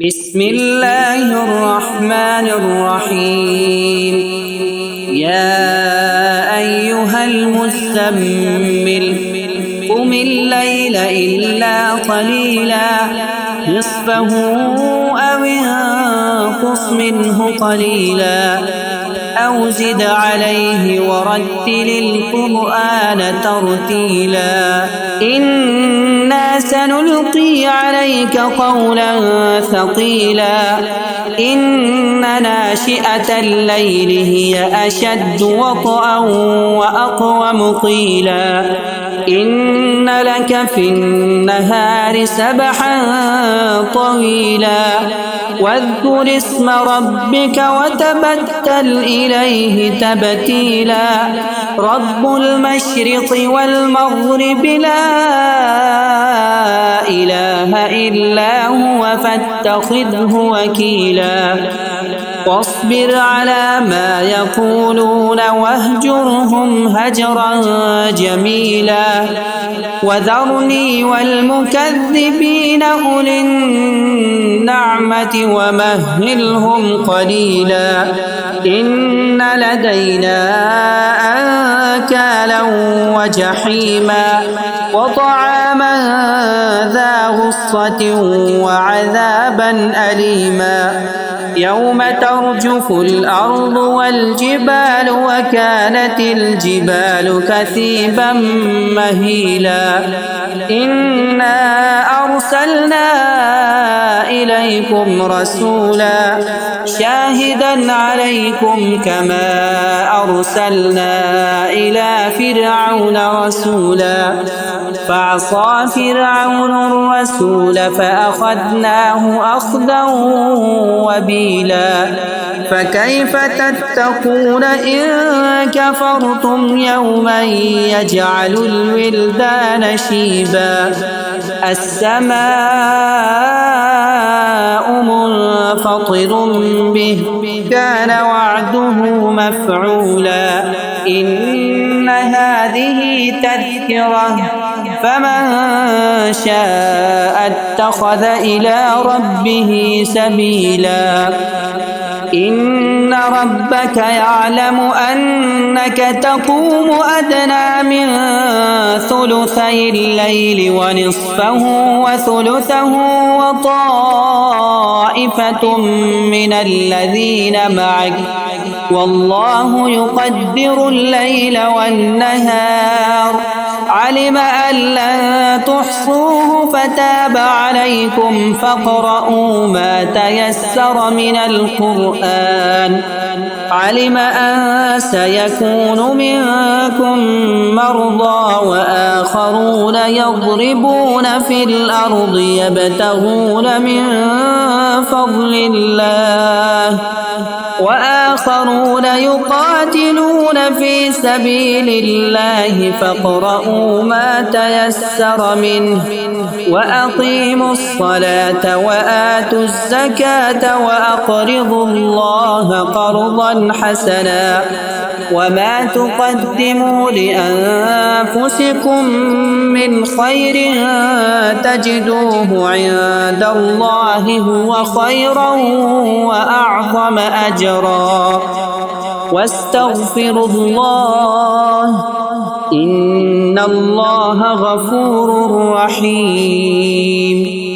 بسم الله الرحمن الرحيم. يا أيها المزمل قم الليل إلا قليلا نصفه أو انقص منه قليلا أو زد عليه ورتل القرآن ترتيلا. إنا سنلقي عليك قولا ثقيلا. إن ناشئة الليل هي أشد وطئا وأقوم قيلا. إن لك في النهار سبحا طويلا. واذكر اسم ربك وتبتل إليه تبتيلا. رب المشرق والمغرب لا إله إلا هو فاتخذه وكيلا. واصبر على ما يقولون واهجرهم هجرا جميلا. وذرني والمكذبين أولي النعمة ومهلهم قليلا. إن لدينا أنكالا وجحيما وطعاما ذا غصة وعذابا أليما. يوم ترجف الأرض والجبال وكانت الجبال كثيبا مهيلا. إنا أرسلنا إليكم رسولا شاهدا عليكم كما أرسلنا إلى فرعون رسولا. فعصى فرعون الرسول فأخذناه أخذا وبيلا. فكيف تتقون إن كفرتم يوما يجعل الولدان شيبا. السماء منفطر به كان وعده مفعولا. إن هذه تذكرة فمن شاء اتخذ إلى ربه سبيلا. إن ربك يعلم أنك تقوم أدنى من ثلثي الليل ونصفه وثلثه وطائفة من الذين معك والله يقدر الليل والنهار. علم أن لن تحصوه فتاب عليكم فاقرؤوا ما تيسر من القرآن. علم أن سيكون منكم مرضى وآخرون يضربون في الأرض يبتغون من فضل الله وآخرون يقاتلون في سبيل الله فاقرؤوا ما تيسر منه. وأقيموا الصلاة وآتوا الزكاة وأقرضوا الله قرضا حسنا. وما تقدموا لأنفسكم من خير تجدوه عند الله هو خيرا وأعظم أجرا. واستغفروا الله إن الله غفور رحيم.